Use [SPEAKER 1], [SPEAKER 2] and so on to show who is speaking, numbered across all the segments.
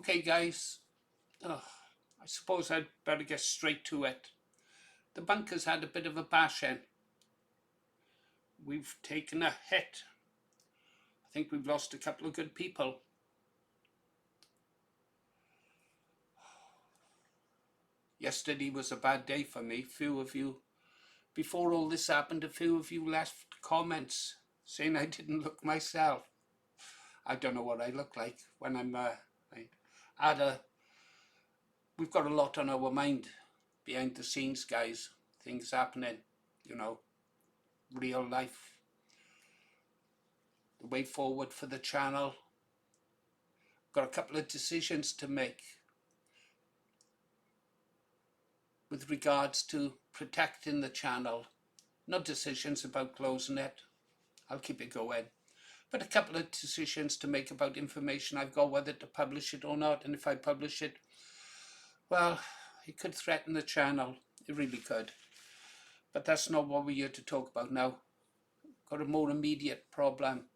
[SPEAKER 1] Okay, guys, I suppose I'd better get straight to it. The bunker's had a bit of a bash in. We've taken a hit. I think we've lost a couple of good people. Yesterday was a bad day for me. Few of you, before all this happened, a few of you left comments saying I didn't look myself. I don't know what I look like when we've got a lot on our mind behind the scenes, guys. Things happening, real life. The way forward for the channel. Got a couple of decisions to make with regards to protecting the channel. No decisions about closing it. I'll keep it going. But a couple of decisions to make about information I've got, whether to publish it or not. And if I publish it, well, it could threaten the channel. It really could. But that's not what we're here to talk about now. Got a more immediate problem.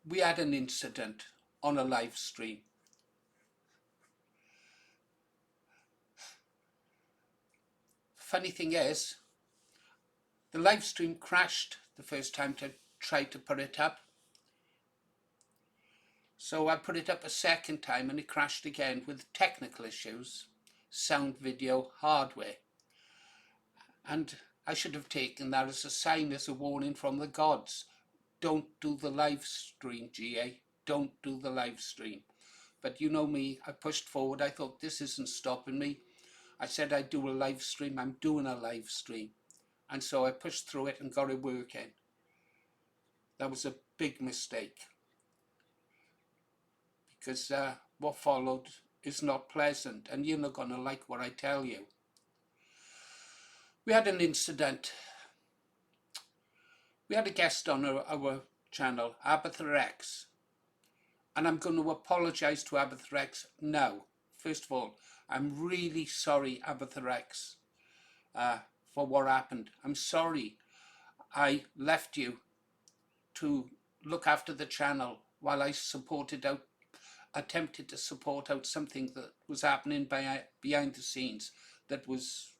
[SPEAKER 1] We had an incident on a live stream. Funny thing is, the live stream crashed the first time I tried to put it up. So I put it up a second time and it crashed again with technical issues, sound, video, hardware. And I should have taken that as a sign, as a warning from the gods. Don't do the live stream, GA. Don't do the live stream. But you know me, I pushed forward. I thought, this isn't stopping me. I said I'd do a live stream. I'm doing a live stream. And so I pushed through it and got it working. That was a big mistake. Because what followed is not pleasant. And you're not going to like what I tell you. We had an incident. We had a guest on our channel, Abatha X. And I'm going to apologise to Abatha X now. First of all, I'm really sorry, Abatha X, for what happened. I'm sorry I left you to look after the channel while I attempted to support out something that was happening behind the scenes that was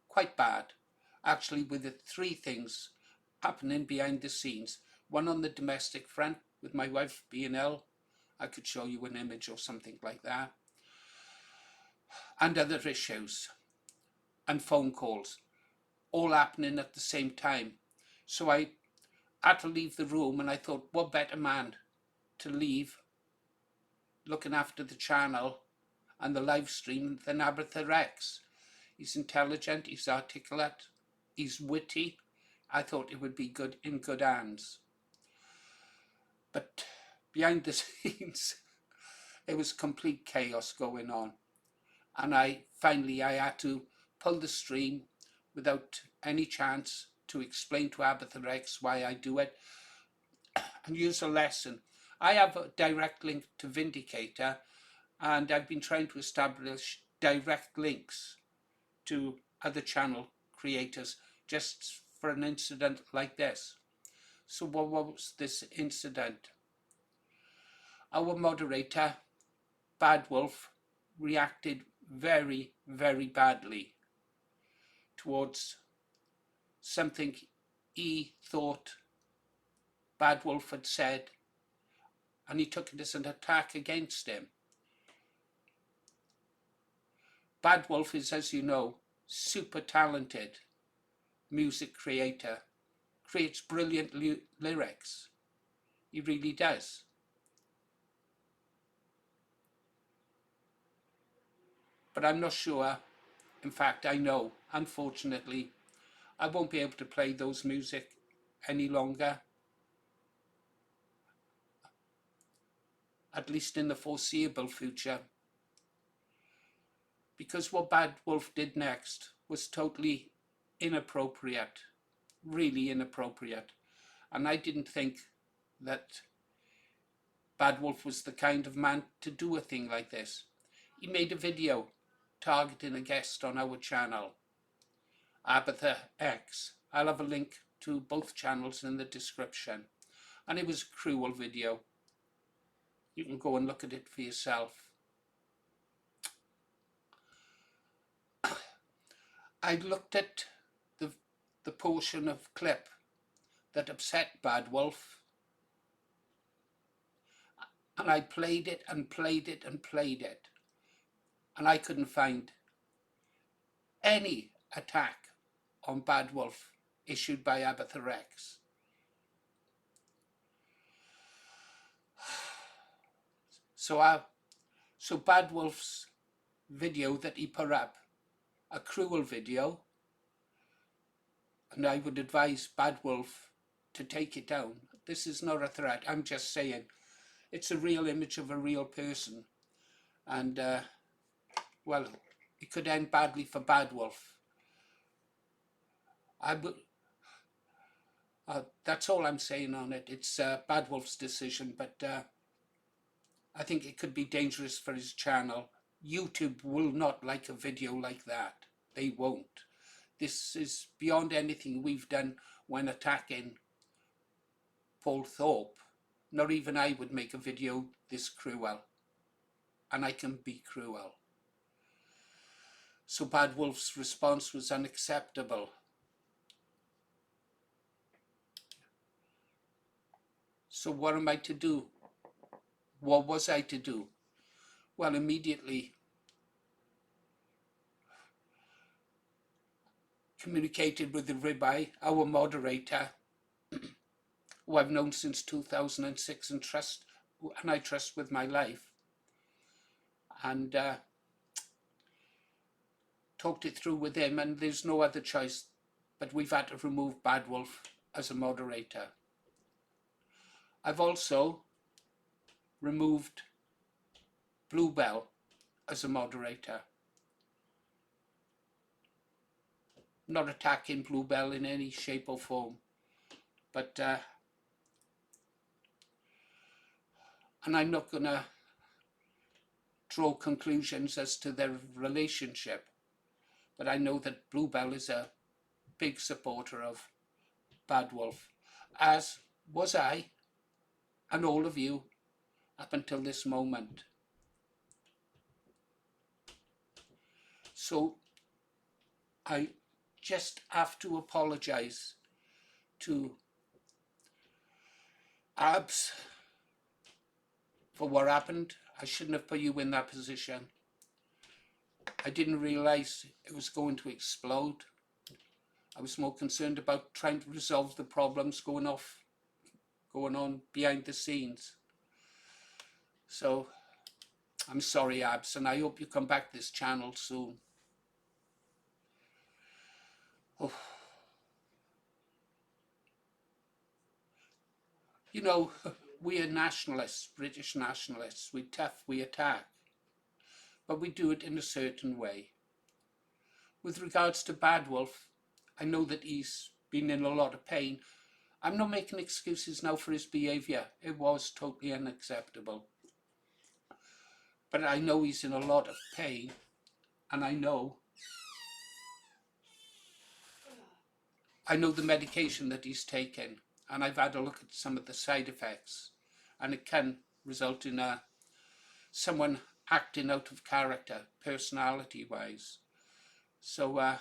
[SPEAKER 1] quite bad. Actually, with the three things happening behind the scenes. One on the domestic front with my wife being ill. I could show you an image or something like that. And other issues. And phone calls. All happening at the same time. So I had to leave the room, and I thought, what better man to leave looking after the channel and the live stream than Abatha X. He's intelligent, he's articulate, he's witty. I thought it would be good in good hands. But behind the scenes, it was complete chaos going on. And finally I had to pull the stream without any chance to explain to Abatha X why I do it and use a lesson. I have a direct link to Vindicator, and I've been trying to establish direct links to other channel creators just for an incident like this. So what was this incident? Our moderator, Bad Wolf, reacted very, very badly towards something he thought Bad Wolf had said, and he took it as an attack against him. Bad Wolf is, as you know, super talented music creator, creates brilliant lyrics. He really does. But I'm not sure, in fact I know, unfortunately, I won't be able to play those music any longer, at least in the foreseeable future, because what Bad Wolf did next was totally inappropriate, really inappropriate. And I didn't think that Bad Wolf was the kind of man to do a thing like this. He made a video targeting a guest on our channel, Abatha X. I'll have a link to both channels in the description. And it was a cruel video. You can go and look at it for yourself. I looked at the portion of clip that upset Bad Wolf, and I played it and played it and played it, and I couldn't find any attack on Bad Wolf issued by Abatherex. So Bad Wolf's video that he put up, a cruel video, and I would advise Bad Wolf to take it down. This is not a threat. I'm just saying it's a real image of a real person, and well, it could end badly for Bad Wolf. That's all I'm saying on it. It's Bad Wolf's decision, but I think it could be dangerous for his channel. YouTube will not like a video like that. They won't. This is beyond anything we've done when attacking Paul Thorpe. Not even I would make a video this cruel. And I can be cruel. So Bad Wolf's response was unacceptable. So what am I to do? What was I to do? Well, immediately communicated with the Ribeye, our moderator, who I've known since 2006 and I trust with my life, and talked it through with him, and there's no other choice, but we've had to remove Bad Wolf as a moderator. I've also removed Bluebell as a moderator. Not attacking Bluebell in any shape or form, but and I'm not going to draw conclusions as to their relationship, but I know that Bluebell is a big supporter of Bad Wolf, as was I and all of you up until this moment. So I just have to apologize to Abs for what happened. I shouldn't have put you in that position. I didn't realize it was going to explode. I was more concerned about trying to resolve the problems going on behind the scenes. So I'm sorry, Abs, and I hope you come back this channel soon. Oh. You know, we are nationalists, British nationalists. We're tough, we attack, but we do it in a certain way. With regards to Bad Wolf, I know that he's been in a lot of pain. I'm not making excuses now for his behaviour. It was totally unacceptable. But I know he's in a lot of pain, and I know the medication that he's taken, and I've had a look at some of the side effects, and it can result in someone acting out of character, personality-wise. So I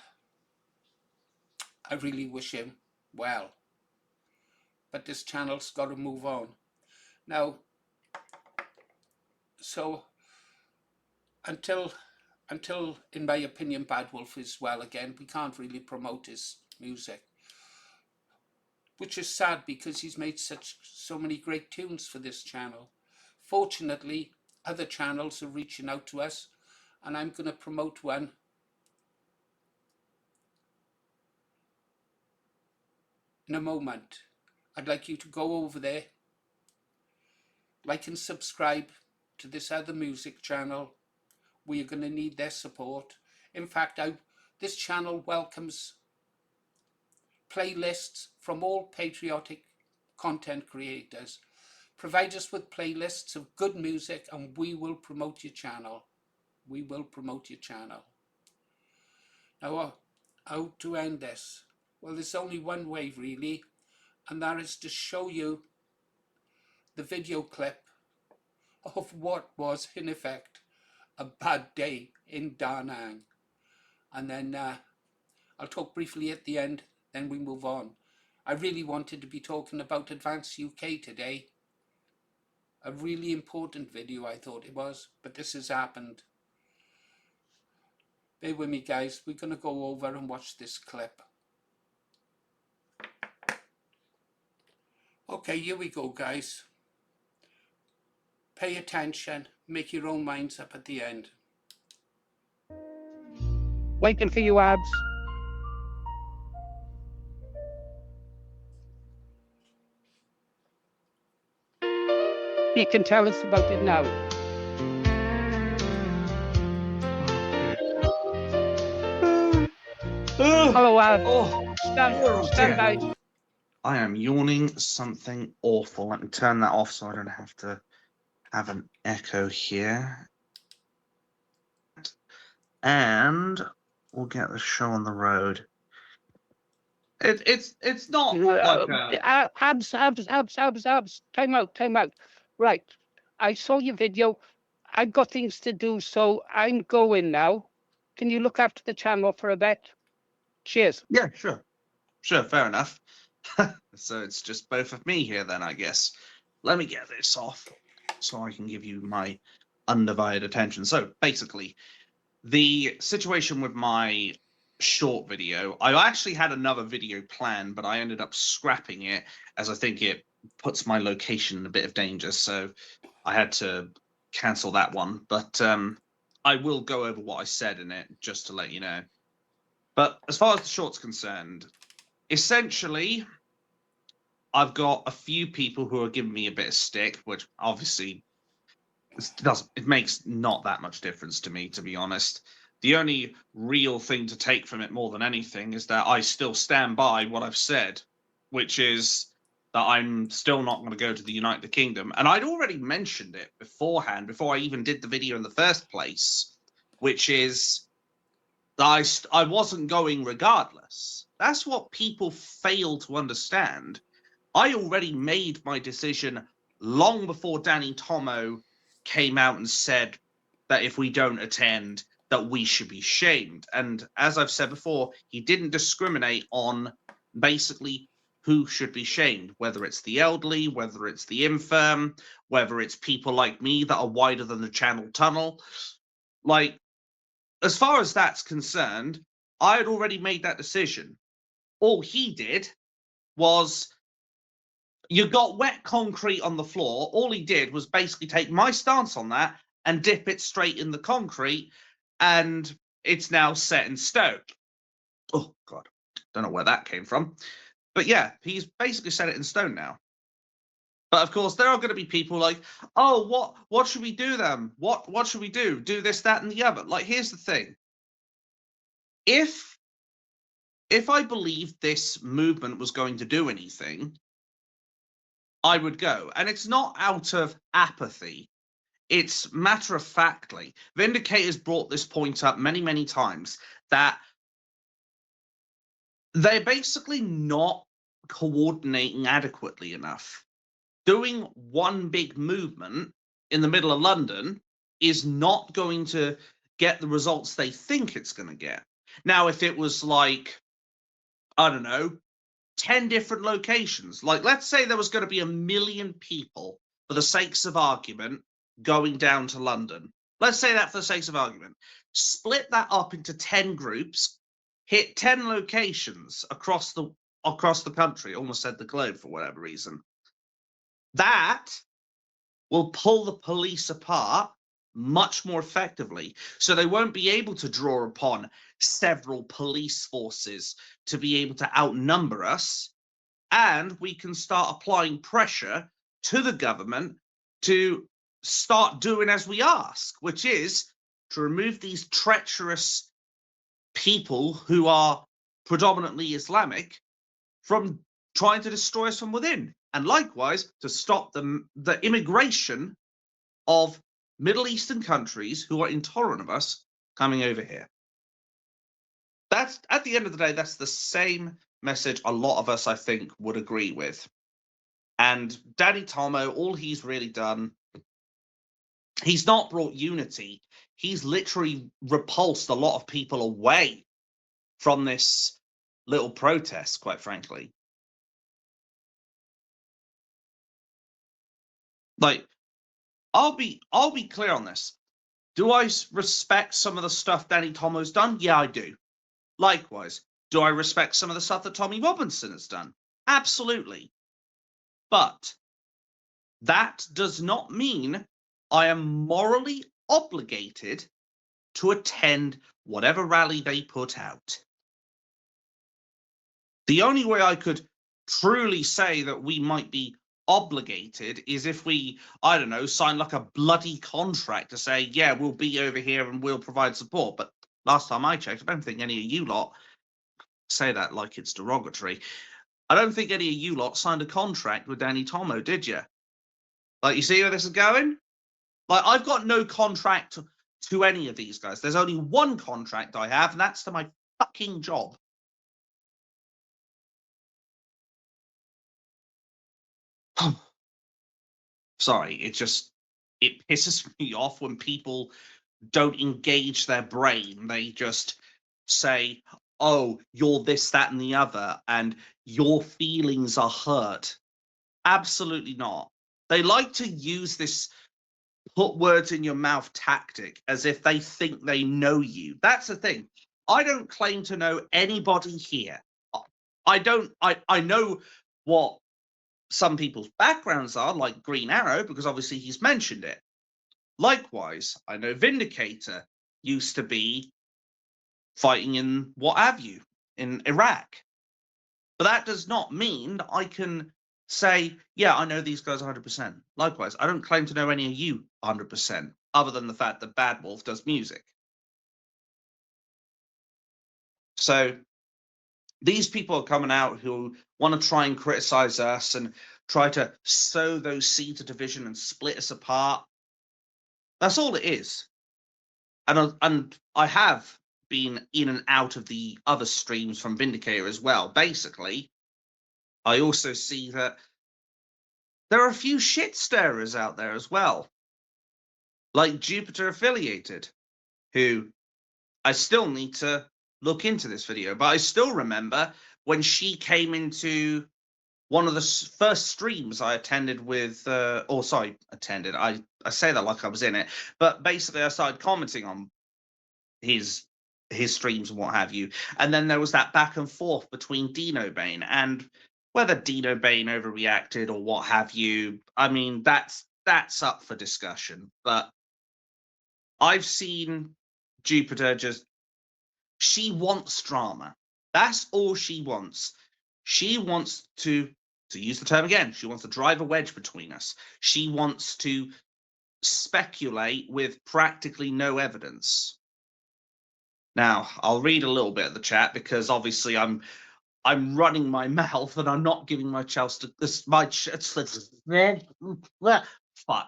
[SPEAKER 1] really wish him well. But this channel's got to move on. Now, so until in my opinion Bad Wolf is well again, we can't really promote his music, which is sad because he's made so many great tunes for this channel. Fortunately, other channels are reaching out to us, and I'm going to promote one in a moment. I'd like you to go over there, like and subscribe to this other music channel. We are going to need their support. In fact, this channel welcomes playlists from all patriotic content creators. Provide us with playlists of good music and we will promote your channel. We will promote your channel. Now, how to end this? Well, there's only one way really, and that is to show you the video clip of what was, in effect, a bad day in Da Nang. And then I'll talk briefly at the end, then we move on. I really wanted to be talking about Advanced UK today. A really important video, I thought it was, but this has happened. Bear with me, guys. We're going to go over and watch this clip. Okay, here we go, guys. Pay attention. Make your own minds up at the end.
[SPEAKER 2] Waiting for you, Abs. You can tell us about it now. Hello, Abs. Stand by.
[SPEAKER 3] I am yawning something awful. Let me turn that off so I don't have to have an echo here. And we'll get the show on the road. It's not like
[SPEAKER 2] Abs. Time out. Right. I saw your video. I've got things to do, so I'm going now. Can you look after the channel for a bit? Cheers.
[SPEAKER 3] Yeah, sure, fair enough. So it's just both of me here then, I guess. Let me get this off so I can give you my undivided attention. So basically, the situation with my short video, I actually had another video planned, but I ended up scrapping it as I think it puts my location in a bit of danger. So I had to cancel that one. But I will go over what I said in it just to let you know. But as far as the short's concerned, essentially, I've got a few people who are giving me a bit of stick, which obviously it makes not that much difference to me, to be honest. The only real thing to take from it more than anything is that I still stand by what I've said, which is that I'm still not going to go to the United Kingdom. And I'd already mentioned it beforehand, before I even did the video in the first place, which is that I wasn't going regardless. That's what people fail to understand. I already made my decision long before Danny Tomo came out and said that if we don't attend, that we should be shamed. And as I've said before, he didn't discriminate on basically who should be shamed, whether it's the elderly, whether it's the infirm, whether it's people like me that are wider than the Channel Tunnel. Like, as far as that's concerned, I had already made that decision. All he did was, you got wet concrete on the floor. All he did was basically take my stance on that and dip it straight in the concrete, and it's now set in stone. Oh, God. Don't know where that came from. But yeah, he's basically set it in stone now. But of course, there are going to be people like, oh, what should we do then? What should we do? Do this, that, and the other. Like, here's the thing. If I believed this movement was going to do anything, I would go. And it's not out of apathy. It's matter of factly. Vindicators brought this point up many, many times, that they're basically not coordinating adequately enough. Doing one big movement in the middle of London is not going to get the results they think it's going to get. Now, if it was like, I don't know, 10 different locations, like let's say there was going to be 1 million people, for the sakes of argument, going down to London. Let's say that for the sakes of argument. Split that up into 10 groups, hit 10 locations across the country, almost said the globe for whatever reason. That will pull the police apart much more effectively. So they won't be able to draw upon several police forces to be able to outnumber us. And we can start applying pressure to the government to start doing as we ask, which is to remove these treacherous people who are predominantly Islamic from trying to destroy us from within. And likewise, to stop the immigration of Middle Eastern countries who are intolerant of us coming over here. That's, at the end of the day, that's the same message a lot of us, I think, would agree with. And Danny Tomo, all he's really done He's not brought unity. He's literally repulsed a lot of people away from this little protest, quite frankly. Like, I'll be clear on this. Do I respect some of the stuff Danny Tomo's done? Yeah, I do. Likewise, do I respect some of the stuff that Tommy Robinson has done? Absolutely. But that does not mean I am morally obligated to attend whatever rally they put out. The only way I could truly say that we might be obligated is if we, I don't know, sign like a bloody contract to say, yeah, we'll be over here and we'll provide support. But last time I checked, I don't think any of you lot say that like it's derogatory. I don't think any of you lot signed a contract with Danny Tomo, did you? Like, you see where this is going? Like, I've got no contract to any of these guys. There's only one contract I have, and that's to my fucking job. Sorry, it pisses me off when people don't engage their brain. They just say, oh, you're this, that, and the other, and your feelings are hurt. Absolutely not. They like to use this put words in your mouth tactic as if they think they know you. That's the thing. I don't claim to know anybody here. I know what some people's backgrounds are, like Green Arrow, because obviously he's mentioned it. Likewise, I know Vindicator used to be fighting in what have you, in Iraq. But that does not mean that I can say, yeah, I know these guys 100%. Likewise, I don't claim to know any of you 100%, other than the fact that Bad Wolf does music. So these people are coming out who want to try and criticize us and try to sow those seeds of division and split us apart. That's all it is. And I have been in and out of the other streams from Vindicator as well. Basically, I also see that there are a few shit stirrers out there as well, like Jupiter Affiliated, who I still need to look into this video, but I still remember when she came into one of the first streams I attended with, attended. I say that like I was in it, but basically I started commenting on his streams and what have you. And then there was that back and forth between Dino Bane, and whether Dino Bane overreacted or what have you, I mean, that's up for discussion. But I've seen Jupiter she wants drama. That's all she wants. She wants to use the term again, she wants to drive a wedge between us. She wants to speculate with practically no evidence. Now, I'll read a little bit of the chat because obviously I'm running my mouth and I'm not giving my chance to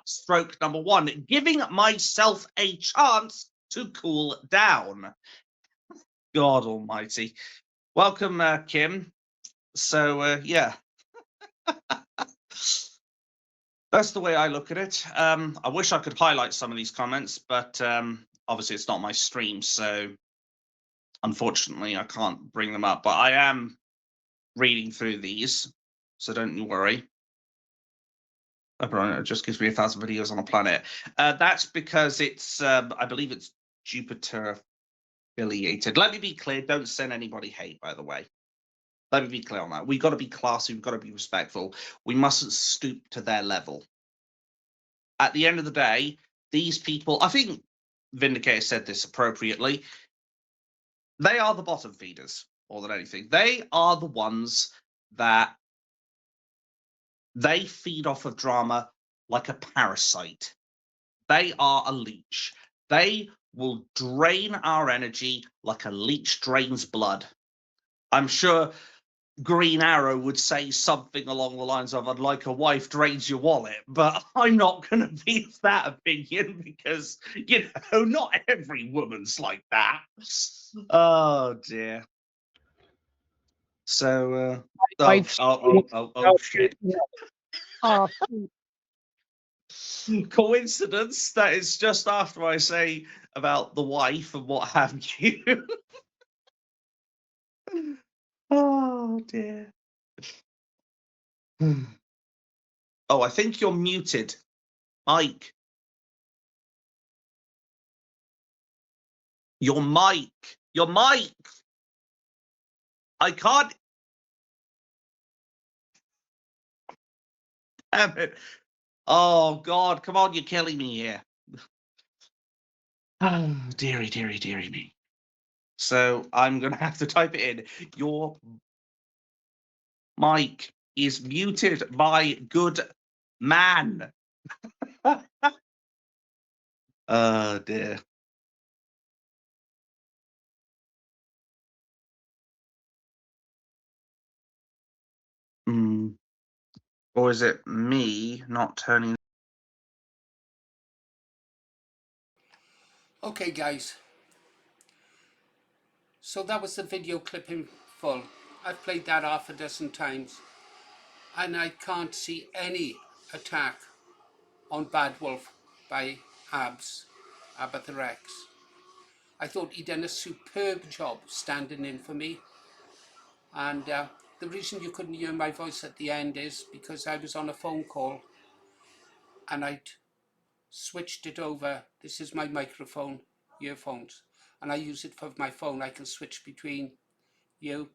[SPEAKER 3] stroke number one, giving myself a chance to cool down. God almighty. Welcome, Kim. So, yeah. That's the way I look at it. I wish I could highlight some of these comments, but obviously it's not my stream, so unfortunately I can't bring them up. But I am reading through these, so don't you worry. It just gives me 1,000 videos on a planet. That's because it's, I believe it's Jupiter affiliated. Let me be clear, don't send anybody hate, by the way. Let me be clear on that. We've got to be classy, we've got to be respectful. We mustn't stoop to their level. At the end of the day, these people, I think Vindicator said this appropriately, they are the bottom feeders more than anything. They are the ones that they feed off of drama like a parasite. They are a leech. They will drain our energy like a leech drains blood. I'm sure Green Arrow would say something along the lines of, I'd like a wife drains your wallet, but I'm not going to be of that opinion because, you know, not every woman's like that. Oh, dear. So, shit. Coincidence that it's just after I say about the wife and what have you. Oh dear. Oh, I think you're muted. Mike. Your mic. Your mic. I can't. Damn it. Oh God, come on, you're killing me here. Oh, dearie, dearie, dearie me. So I'm gonna have to type it in. Your mic is muted by good man. Oh dear. Mm. Or is it me not turning?
[SPEAKER 1] Okay, guys. So that was the video clip in full. I've played that half a dozen times, and I can't see any attack on Bad Wolf by Abatherex. I thought he'd done a superb job standing in for me, and the reason you couldn't hear my voice at the end is because I was on a phone call and I'd switched it over. This is my microphone, earphones, and I use it for my phone. I can switch between you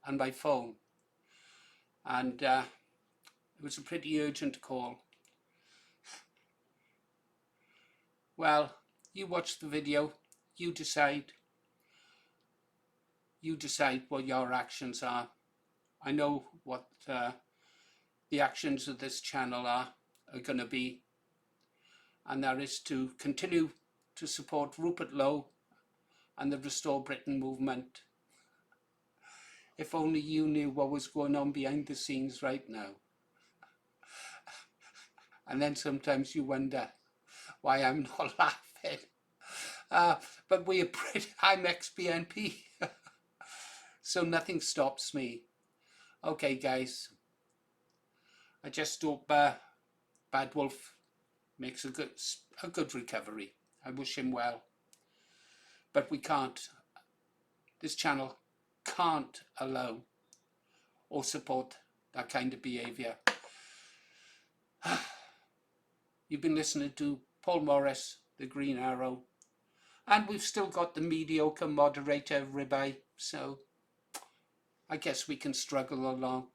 [SPEAKER 1] and my phone, and it was a pretty urgent call. Well, you watch the video, you decide what your actions are. I know what the actions of this channel are going to be, and that is to continue to support Rupert Lowe and the Restore Britain movement. If only you knew what was going on behind the scenes right now. And then sometimes you wonder why I'm not laughing. But I'm ex-BNP, so nothing stops me. Okay, guys, I just hope Bad Wolf makes a good recovery. I wish him well. But we can't. This channel can't allow or support that kind of behaviour. You've been listening to Paul Morris, the Green Arrow, and we've still got the mediocre moderator Ribeye, so I guess we can struggle along.